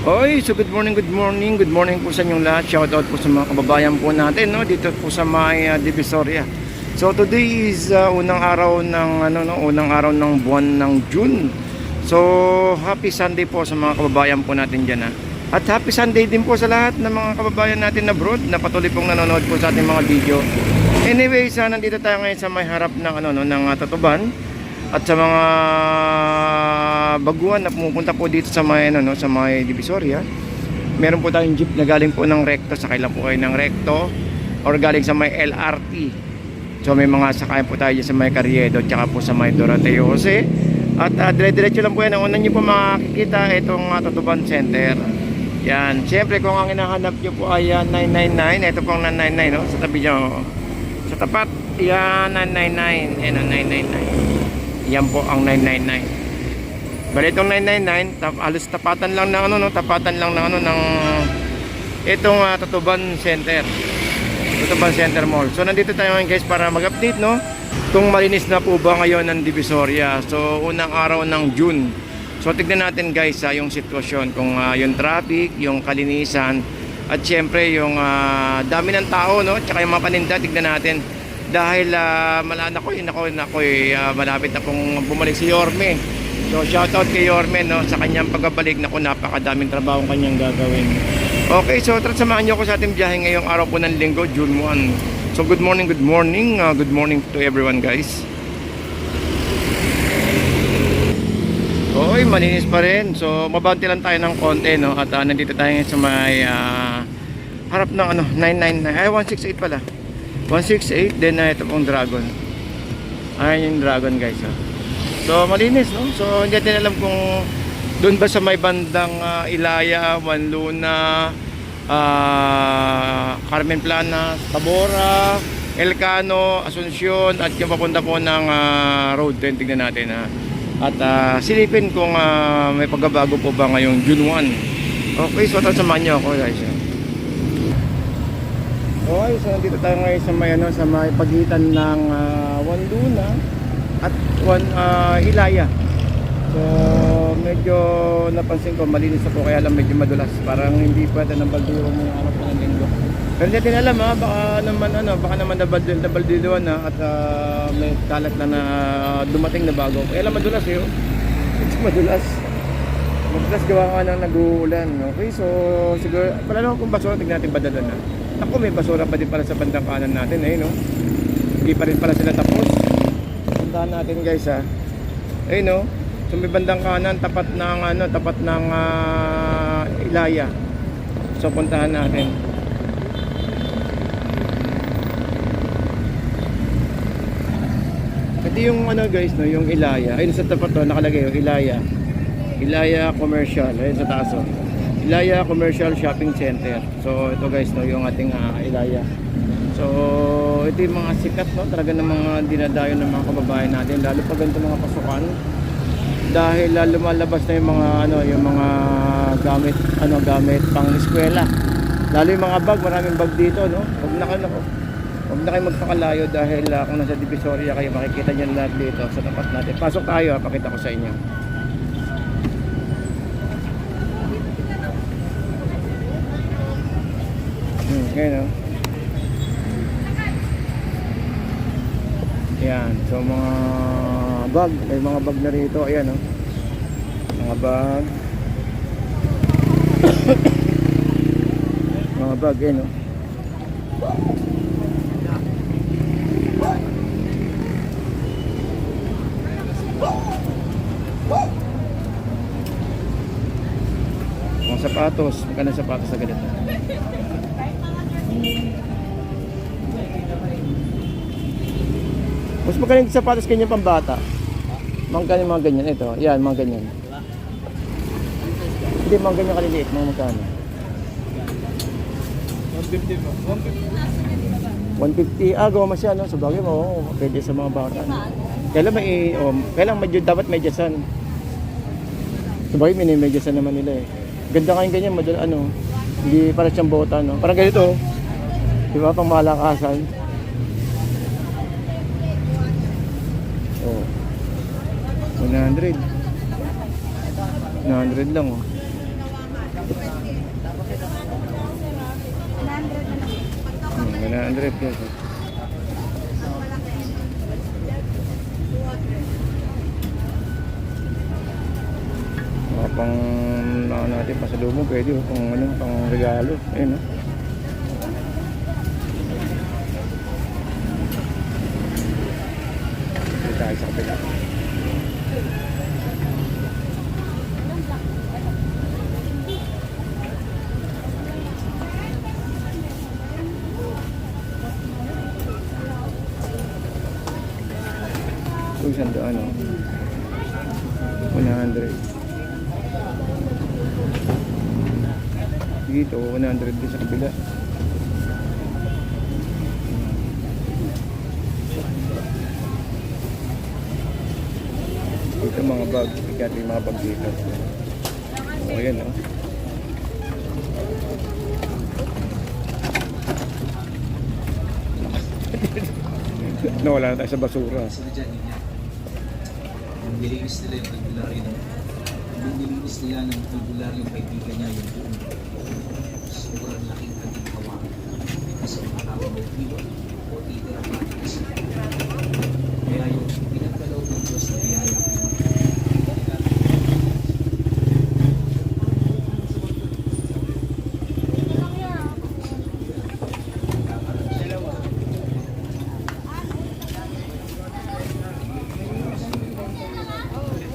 Oy, so good morning po sa inyong lahat. Shoutout po sa mga kababayan po natin, no, dito po sa may Divisoria. So today is unang araw ng buwan ng June. So happy Sunday po sa mga kababayan po natin diyan, ha. At happy Sunday din po sa lahat ng mga kababayan natin abroad na patuloy pong nanonood po sa ating mga video. Anyway, nandito tayo ngayon sa may harap ng Tatuban. At sa mga baguhan na pumupunta po dito sa may sa may Divisoria, meron po tayong jeep na galing po ng Recto, sakay lang po kayo ng Recto or galing sa may LRT. So may mga sakayan po tayo sa may Carriedo tsaka po sa may Doroteo Jose. At dire-diretso lang po yan. Ang una nyo po makikita itong Tatuban Center. Yan, siyempre kung ang hinahanap nyo po ay 999, ito pong 999, no? Sa tabi nyo, sa tapat, yan 999, yan 999. Yan po ang 999. Bali itong 999, halos tapatan lang ng itong Tatuban Center. Tatuban Center Mall. So nandito tayo ngayon guys para mag-update, no, kung malinis na po ba ngayon ng Divisoria. So unang araw ng June. So tignan natin guys yung sitwasyon, kung yung traffic, yung kalinisan, at syempre yung dami ng tao, no, tsaka yung mga paninda, tignan natin. Dahil malapit na pong bumalik si Yorme. So shoutout kay Yorme, no, sa kanyang pagbabalik. Napakadaming trabaho kanyang gagawin. Okay, so tara samahan niyo ako sa ating biyahe ngayong araw po ng Linggo, June 1. So good morning to everyone guys. Oy, malinis pa rin. So mabanti lang tayo ng konti, no, at nandito tayo sa may harap ng 999, 168 pala. 168, then ito pong Dragon. Ayan yung Dragon guys, ha. So malinis, no? So hindi natin alam kung doon ba sa may bandang Ilaya, Wanluna, Carmen Plana, Tabora, Elcano, Asuncion, at yung papunta po ng road 10. Tignan natin, ha. At silipin kung may pagbabago po ba ngayong June 1. Okay, so samahan nyo ako guys, ha. Okay, so dito tayo ngayon sa may pagitan ng Wanluna at Ilaya. So medyo napansin ko malinis na po, kaya lang medyo madulas. Parang hindi pwede ng baldiro mo yung araw po ng Linggo. Pero hindi natin alam, ha, baka naman nabaldiluan na at may kalat na dumating na bago. Kaya lang madulas eh. Ito madulas gawa nga ng nag-uulan. Okay, so siguro wala naman kung basura, tignan natin badalan na. Ako, may basura pa din pala sa bandang kanan natin, no? Hindi pa rin pala sila tapos. Puntahan natin guys, ha. No? So may bandang kanan tapat ng Ilaya. So puntahan natin. Ito yung guys, no, yung Ilaya. Ayun sa tapat to nakalagay yung Ilaya Commercial. Ayun sa taas, oh. Ilaya Commercial Shopping Center. So ito guys, no, yung ating Ilaya. So ito yung mga sikat, no, talaga ng mga dinadayo ng mga kababayan natin, lalo pag ganito mga pasukan, dahil lumalabas na yung mga gamit pang eskwela, lalo yung mga bag, maraming bag dito, no. Huwag na kayo magpakalayo dahil kung nasa Divisoria kayo, makikita nyo lahat dito sa tapat natin. Pasok tayo, pakita ko sa inyo. Ngayon, ayan, so mga bag, may mga bag na rito, ayan, mga bag mga bag, ayan, mga sapatos, magkano sapatos na ganito. Mas magaling sapatos ganyan pang bata. Mga ganyan, ito. Yan, mga ganyan. Hindi, mga ganyan kaliliit. Mga magkano? 150. Goma siya, no? Sabagay mo, pwede sa mga bata. Kailan dapat medyasan. Sabagay, medyasan naman nila eh. Ganda kayong ganyan, hindi para siyang bota, no? Parang ganito, di ba, pang malakasan. Oh. 100 lang, oh. 100 pesos. Mga pang natin pasalubong pwede oh, pang ano, pang regalo. Ayun oh. Dito tayo sa kapila. Ito isang daan oh. 100. Dito 100 din sa kabila. Ito mga bag, ikat yung mga bag dito. O yan o. Nawala na tayo sa basura. Nilinis nila yung albularyo ng nilinis nila ng albularyo yung kaibigan niya yung buong sobrang laking kaginhawa kasi makakawa mo iwan o titira pa kasi kaya yung pinagkaloob ng Diyos na biyaya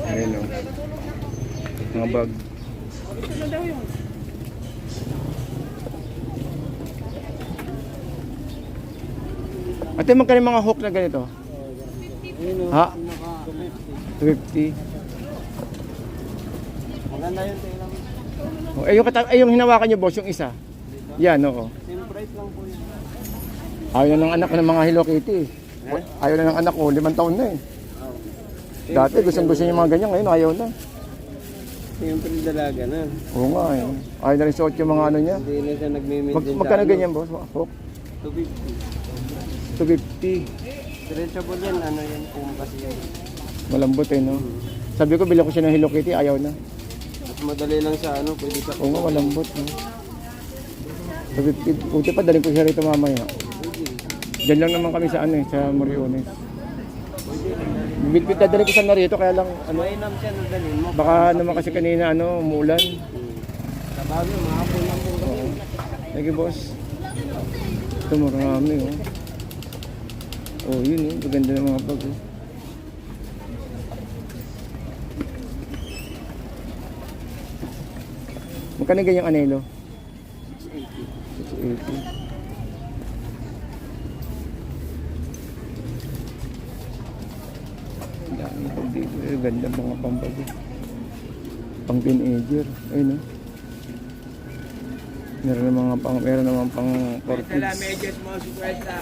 Ayun o. Mga bag. Ate, magkano yung mga hook na ganito? Ha? 250. Maganda yun, tingnan mo. Oh, yung hinawakan niyo boss, yung isa. Yan, oo. Same price lang po yun. Ayaw na ng anak ko ng mga Hello Kitty. Ayaw na ng anak ko, 5 taon na eh. Dati gusto niya mga ganyan, ngayon ayaw na. Siyempre dalaga na. Oo nga eh. Ayaw na rin suot yung mga ano niya. Hindi na siya nagme-maintain Magkano ganyan boss? Hook? 250. 250. Stretchable yan, ano yan, kung kasi yan. Malambot eh, no? Sabi ko, bila ko siya ng Hello Kitty, ayaw na. Mas madali lang sa ano, pwede sa Oo nga, malambot. No? 250. Puti pa, daling ko siya rito mamaya. Diyan lang naman kami sa ano eh, sa Moriones. Bilbit dadali ko sa Narito, kaya lang ano, Mainam siya, nadalhin mo. baka naman kasi kanina ano, umulan. Sa bagay, mahapon lang po. Oo. Sige boss. Ito marami oh. Oh yun oh, maganda ng mga bag oh. Magkano ganyang anelo? 680. 680. Dami pag dito eh, ganda mga pambag oh. Pang teenager, ayun oh. Meron naman pang 40s. Medyas mo, sukwesta.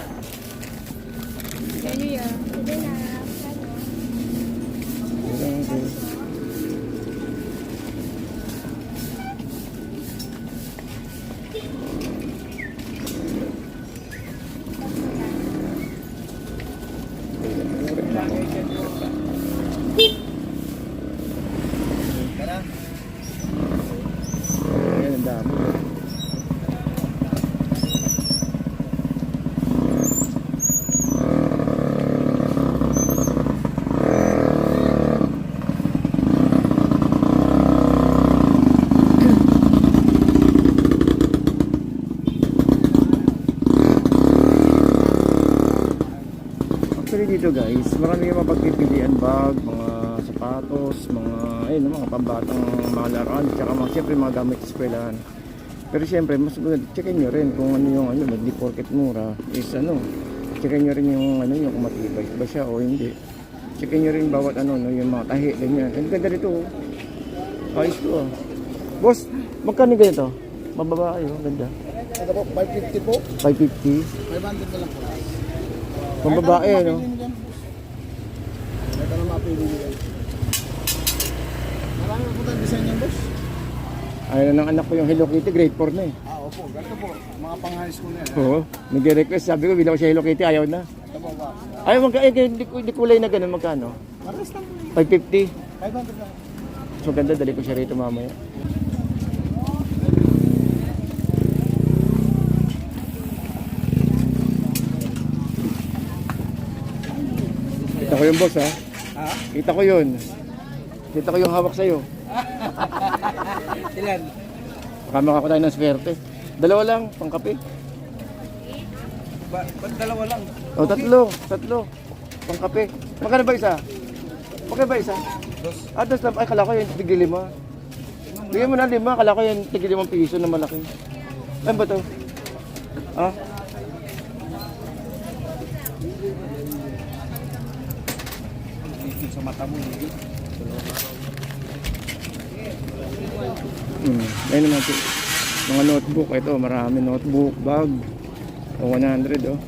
Ayan, ang dami. Actually dito guys, marami yung mapagpipilian bag, mga sapatos, mga ayun, mga pambatang mga laruan, tsaka mga siyempre mga gamit sa eskwelahan. Pero siyempre, mas checkin nyo rin kung ano yung ano, hindi porket mura is ano, checkin nyo rin yung ano, yung kung matibay ba siya o hindi. Checkin nyo rin bawat ano, no, yung mga tahi, ganyan. Ang ganda rito oh. Ayos to ah. Boss, magkano ganito? Mababa ayo, ganda. Ito po, 550 po. 550. 500 na lang po. Pang babae, no? Ito na mapili nyo. Marami po tayong design yan, boss. Ayaw na ng anak ko yung Hello Kitty, grade 4 na eh. Opo. Ganito po. Mga pang high school na yan. Oo, nag-request. Sabi ko, bila ko siya Hello Kitty, ayaw na. Ito po ba? Ayaw, hindi kulay na gano'n, magkano? Maras lang po. 550. 500 lang. So ganda, dali ko siya rito mamaya. yung boss ha. Ha? Kita ko yun. Kita ko yung hawak sa'yo. Ilan? Baka makako tayo ng swerte. Dalawa lang, pangkape. Ba't dalawa lang? O, tatlo. Pangkape. Magkano ba isa? Magkano ba isa? Dos. Dos lang. Ay, kala ko yung tigil 5. Bigyan mo na 5, kala ko yung tigil 5 piso na malaki. Ano ba to? Ha? Sa mata mo, hindi. Ayun naman ito. Mga notebook. Ito, marami notebook, bag. O 100 oh.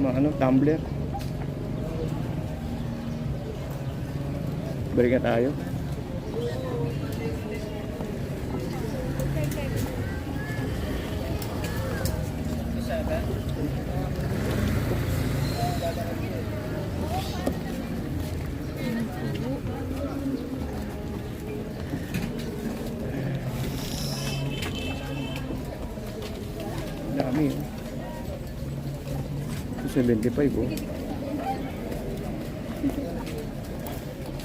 Mga tumbler. Balik na tayo. Dami oh. 75 oh.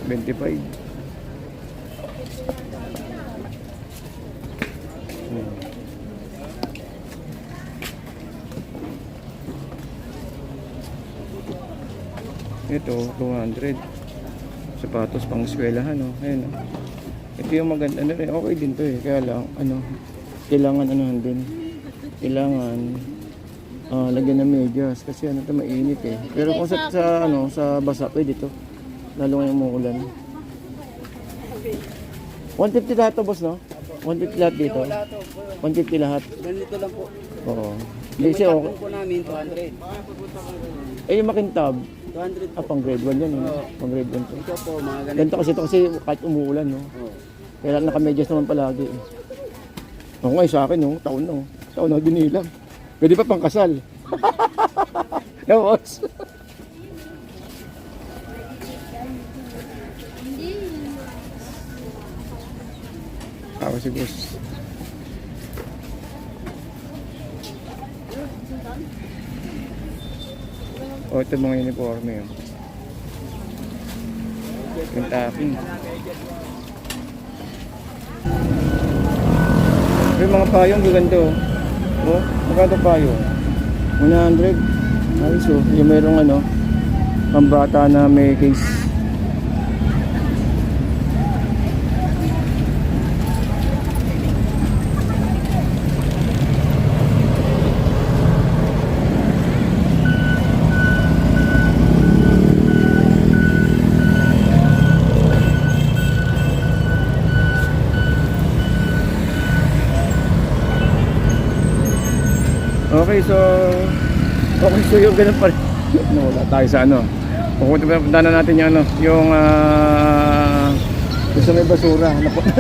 25. Ito 200. Sapatos pang eskwelahan oh. Ayun oh. Ito yung maganda ano rin. Okay din to eh. Kaya lang ano, kailangan anuhan din. Kailangan lagyan ng medyas kasi ano to mainit eh. Pero kung sa basa pwede to. Lalo ngayong umuulan. 150 lahat to boss no? 150 lahat dito. 150 lahat. Ganito lang po. Oo. Hindi siya okay. po namin, 200. Eh yung makintab, 200 pang grade 1 yan eh. Pang grade 1 to. Ito po, mga ganito. Ganito kasi ito kasi kahit umuulan no. Kaya naka-medyas naman palagi eh. Ako nga sa akin no, taon na. Taon na dinilang. Pwede pa pang kasal. Yeah, boss. Ako si boss. O, ito mga uniforme yun. Kentucky. Yung mga payong gaganda oh. Oh, magkano payong? 100. Ayos oh. Yung mayroong ano, pambata na may case. Okay, so yung ganun pa rin. Wala tayo sa ano. Pupunta na natin yung ano, yung sa may basura.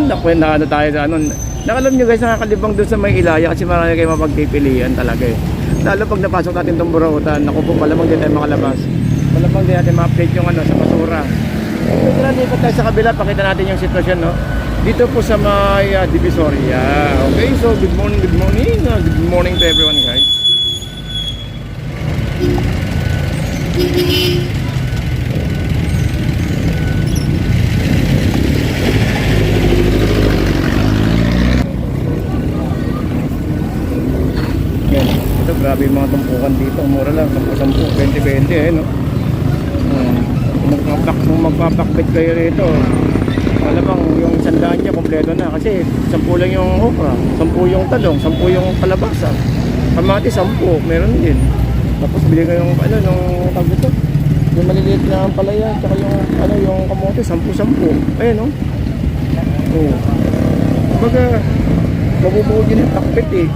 Na ano tayo sa ano. Nakalam nyo guys, nakakalibang doon sa may Ilaya kasi marami kayo mapagpipilian talaga eh. Lalo pag napasok natin itong Burautan, naku po, malamang din tayo makalabas. Malamang din natin ma-update yung ano, sa basura. Pwede natin ikot tayo sa kabila, pakita natin yung sitwasyon no. Dito po sa may Divisoria. Okay, so good morning to everyone guys. Yan, ito grabe yung mga tumpukan dito. Mura lang, 10, 20 eh no. Kung magpapakbit kayo rito, malamang yung sandaan niya kompleto na kasi 10 lang yung okra, 10 yung talong, 10 yung kalabasa, kamati 10, meron din. Tapos bili kayo yung ano, nung tawag ito, yung maliliit na palaya, tsaka yung ano, yung kamote, 10. Ayun no. Oh. Kumbaga, mabubuo din yung pakbit eh.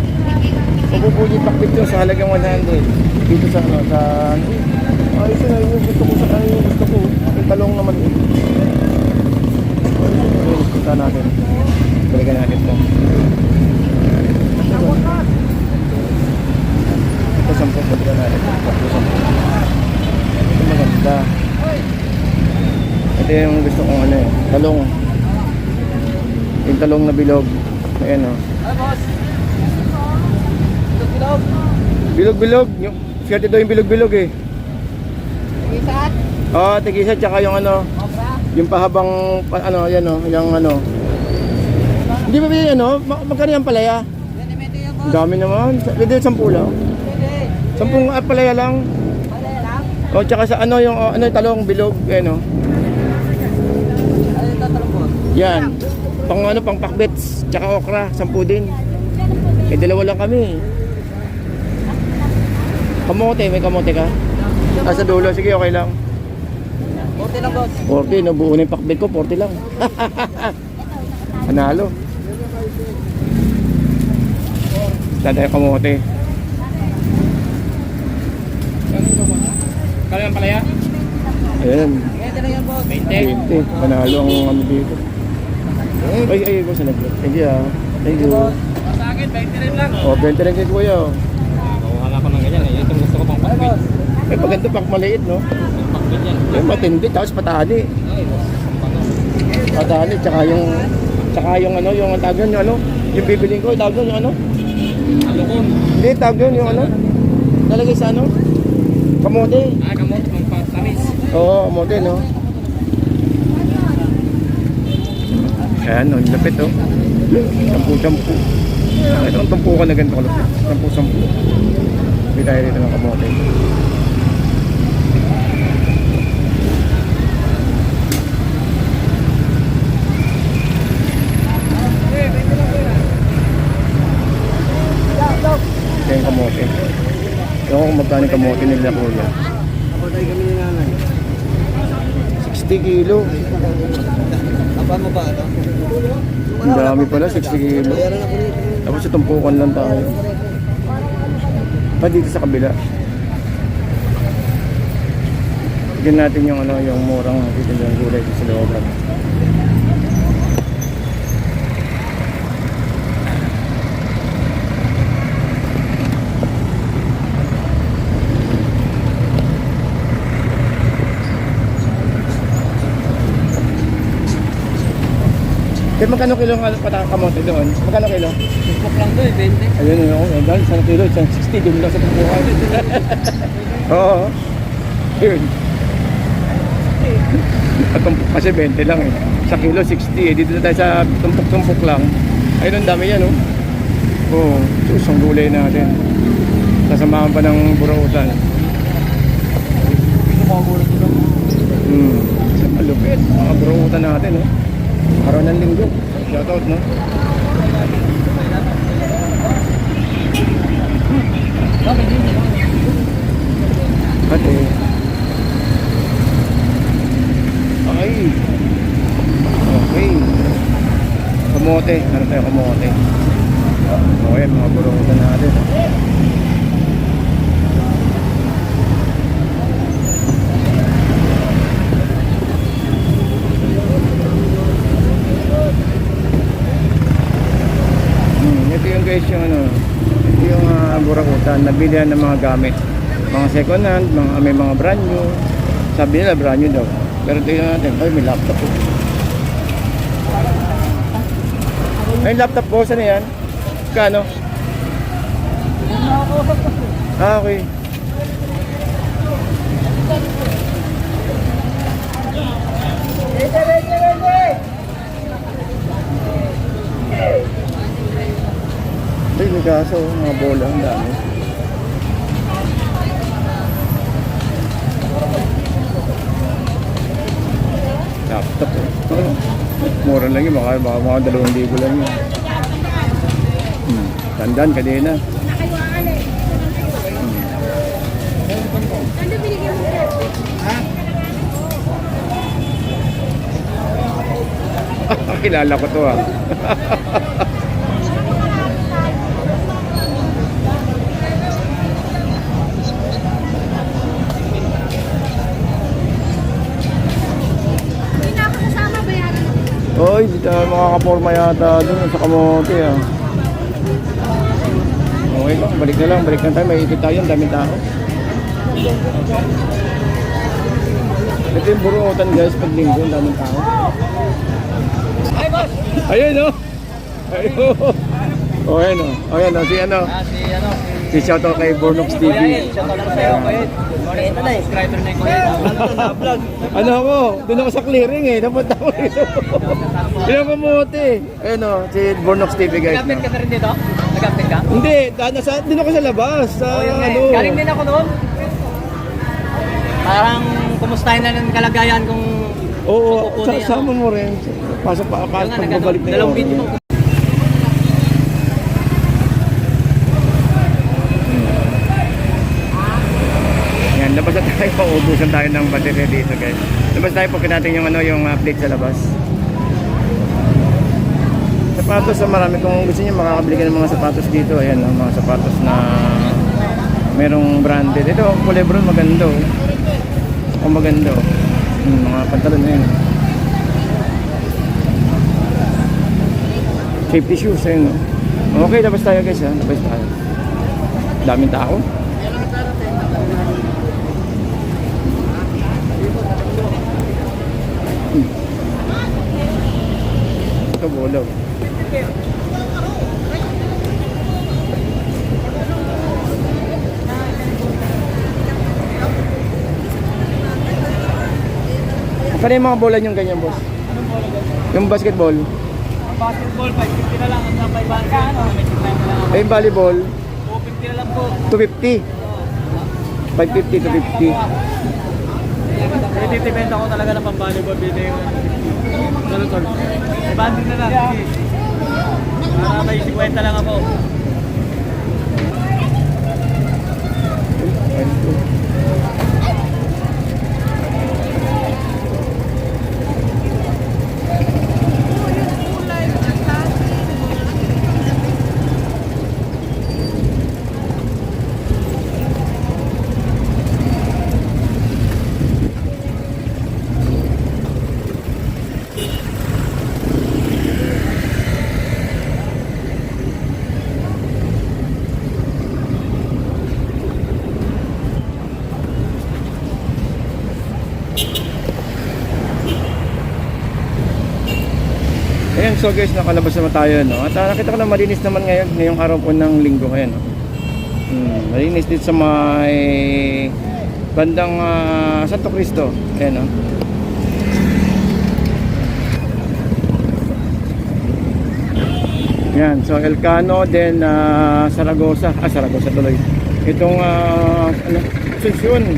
Mabubuo din yung pakbit yung sa halagang 100. Dito sa ano, sa ano. Ayos na yung gusto ko sa ano, yung gusto ko. Yung talong naman eh. Kita natin. Balikan natin ito. Ito 10. Balikan natin. Ito maganda. Ito yung gusto kong ano eh. Talong. Yung talong na bilog. Ayan o. Ay, boss. Bilog-bilog. Bilog-bilog. Yung, swerte daw yung bilog-bilog eh. Isat? Oo, tigisa. Tsaka yung ano, Obra? yung pahabang, ano, yan o. Yung ano. Hindi ba yan ano? Magkano yung palaya? Ganimete yan, Ang dami naman. Pwede 10 lang. Pwede. 10 palaya lang. Palaya lang? O, tsaka sa ano yung, ano yung talong bilog. Ayan o. Ano yung tatalong boss? Yan. Pang ano, pang pakbets. Tsaka okra. 10 din. Eh, dalawa lang kami. Kamote. May kamote ka? Ah, sa dulo. Sige, okay lang. 40 lang, boss. 40. Nabuo na yung pakbet ko. 40 lang. Panalo. Dada yung kamote. Kala yung palaya? Ayan. Ganyan lang yan, boss. 20. Panalo ang ano dito. Ay, ko sa nag-vlog. Thank you ah. Thank you. Sa akin, 20 rin lang. Oh, 20 rin kay kuya. Oh. Kuha ko ng ganyan eh. Ito gusto ko pang pakbit. Eh, pag ganito pak maliit, no? Yung pakbit yan. Yung matindi, tapos patani. Ay, boss. Patani, tsaka yung ano, yung tawag yun, yung ano? Yung bibiling ko, tawag yun, yung ano? Alukon. Hindi, tawag yun, yung ano? Nalagay sa ano? Kamote. Ah, kamot. Magpatamis. Oo, kamote, no? Ayan, no, lapit, oh. 10-10. Ito ang tumpukan na ganito kalapit. 10-10. Hindi tayo dito ng kamote. Ito yung kamote. Ito kung magkano yung kamote nila kuya. Kapatay kami ni nanay. 60 kilo. Apa mo ba ito? Ang dami pala, 60 kilo. Bayaran ako nito. Tapos sa tumpukan lang tayo. Dito sa kabila. Tignan natin yung ano, yung murang dito ng gulay dito sa looban. Kaya magkano kilo ang kamote doon? Magkano kilo? Tukok lang to eh, 20. Ayun yun, oh, dahil isang kilo, isang 60, doon lang sa tumpukan. Oo. Yun. At tumpok kasi 20 lang eh. Sa kilo 60 eh. Dito na tayo sa tumpok-tumpok lang. Ayun, ang dami yan oh. Oo. Sus, ang gulay natin. Sasamahan pa ng burautan. Ito mga gulay ko lang. Malupit. Mga burautan natin oh. Araw ng linggo. Shoutout no. Ate. Okay. Okay. Kamote. Ano tayo kamote? Okay, mga burautan natin. Ito yung guys yung ano, ito yung burautan, nabilihan ng mga gamit, mga second hand, may mga brand new. Sabi nila brand new daw, pero tingnan natin, ay may laptop po. Ay laptop po, saan yan? Kano? Ah, okay. Ay, may kaso, mga bola, ang dami. Laptop eh. Mura lang yun, mga 2,000 lang yun. Tandaan, kanina. Kilala ko to ah. Oy, di tayo makakaporma yata dun sa kamote ah. Okay lang, balik na lang, balik na tayo, may ikot tayo, ang daming tao. Ito yung buruotan guys, pag linggo, ang daming tao. Ay, Ayun, no? Ayun. O, ayun, no? Ayun, no? Si ano? Si shoutout kay Bornox TV. Ano ako? Doon ako sa clearing eh. Napunta ako dito. Yung kamuti. Ayun, no? Si Bornox TV, guys. Nag-update No? ka na rin dito? Nag-update ka? Hindi, doon ako sa labas. Sa ano? Galing din ako doon. Parang kumustahin na ng kalagayan kung Oo, Pupuni, sama mo rin. Pasok pa, Yung nga, pagbabalik na yun. dalawang video mo. Yan, labas na tayo. Paubusan tayo ng baterya dito, guys. Labas tayo, pagka natin yung, ano, yung update sa labas. Sapatos, marami. Kung gusto niyo makakabili ka ng mga sapatos dito. Ayan, mga sapatos na merong branded. Ito, Culebron, maganda. Ang maganda. Mga pantalon na yun. Safety shoes, ayun. Okay, labas tayo, guys. Labas tayo. Daming tao. Ito, bulaw. Kaya yung mga bola yung ganyan, boss? Yung basketball? Basketball, 550 na lang. Ang sabay bangka, ano? May tikman na lang. Eh, yung volleyball? 250 na lang po. 250. 550 to 50. Pwede depende ako talaga ng pang-volleyball. Pwede yung tol. May banding na lang. Para may 50 lang ako. Ayan, so guys, nakalabas naman tayo, no? At nakita ko na malinis naman ngayon, ngayong araw po ng linggo ngayon, no? Malinis dito sa may bandang Santo Cristo. Ayan, no? Ayan, so Elcano, then Saragosa. Saragosa tuloy. Itong Asuncion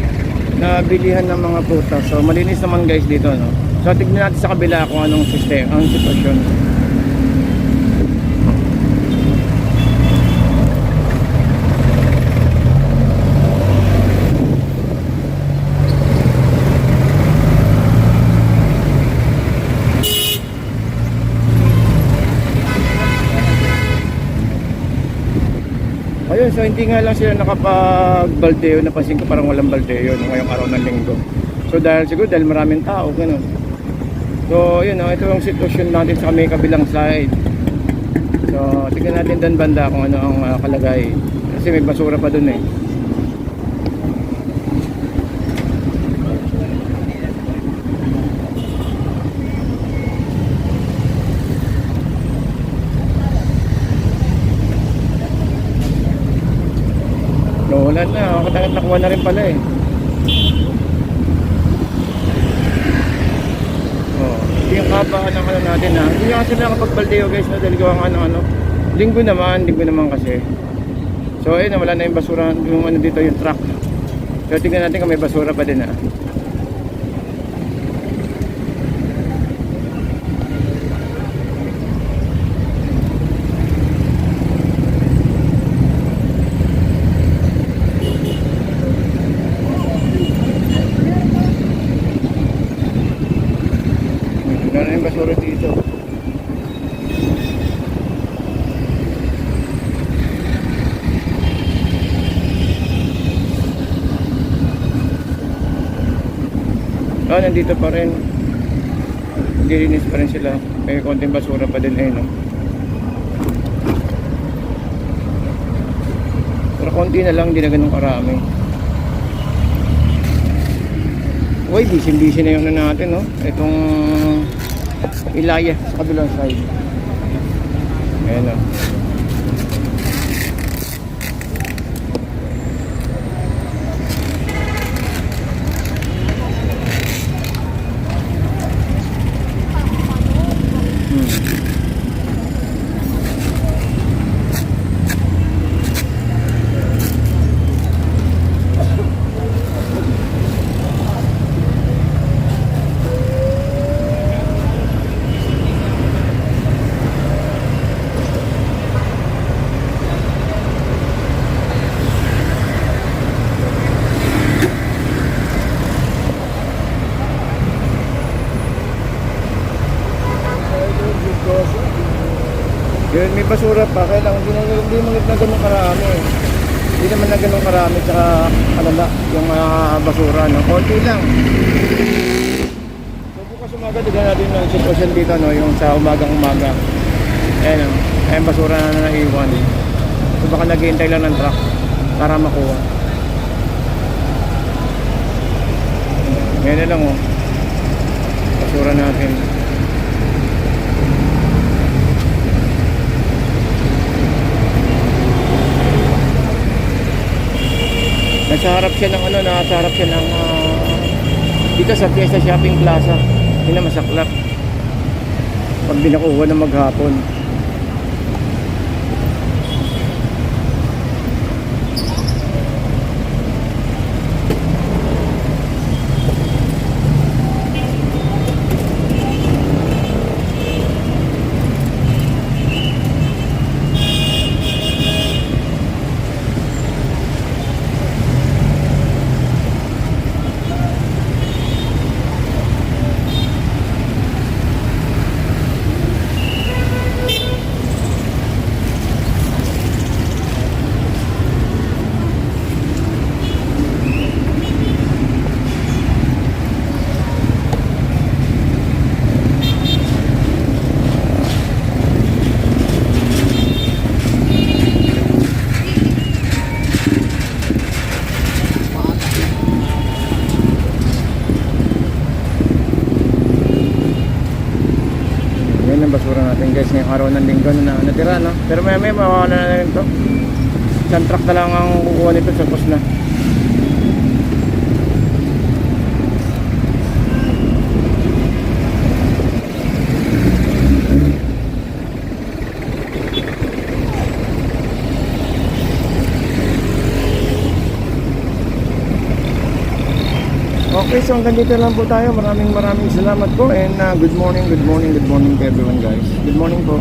na bilihan ng mga prutas. So malinis naman guys dito, no? So tignan natin sa kabila kung anong system, anong sitwasyon. Ayun, so hindi nga lang sila nakapag-baldeo. Napansin ko parang walang baldeo ngayong araw ng linggo. So dahil maraming tao, ganun. So yun, ito yung sitwasyon natin sa may kabilang side. So tingnan natin doon banda kung ano ang kalagay. Kasi may basura pa doon eh. Wala na, katangat nakuha na rin pala eh. Hindi yung kabaan ng ano natin ha. Hindi nga kasi nakapag-baldeo guys na dahil gawa nga ng linggo naman kasi. So ayun, wala na yung basura, yung ano dito, yung truck. So tingnan natin kung may basura pa din ha. Wala na yung basura dito. Nandito pa rin. Nililinis pa rin sila. May konting basura pa din no? Pero konti na lang, hindi na ganun karami. Uy, busy na yung natin, no? Itong Ilaya sa kabilang side. Ayan o. Yun, may basura pa, kaya lang hindi naman na ganun karami. Hindi naman na ganun karami, tsaka alala yung basura, no? Konti lang. So bukas umaga, tignan natin yung sitwasyon dito, no? Yung sa umagang-umaga. Ayan, no? Ayan, basura na naiwan. So baka naghihintay lang ng truck para makuha. Ngayon na lang, oh. Basura natin. Nasa harap siya ng nasa harap siya ng dito sa Fiesta Shopping Plaza. Hindi na masaklap pag binakuha na maghapon. Yan ang basura natin guys ngayong araw ng linggo na natira, no? Pero may mawawala na rin to. Isang truck na lang ang kukuha nito sa post na. Okay, so hanggang dito lang po tayo. Maraming salamat po and good morning to everyone guys. Good morning po.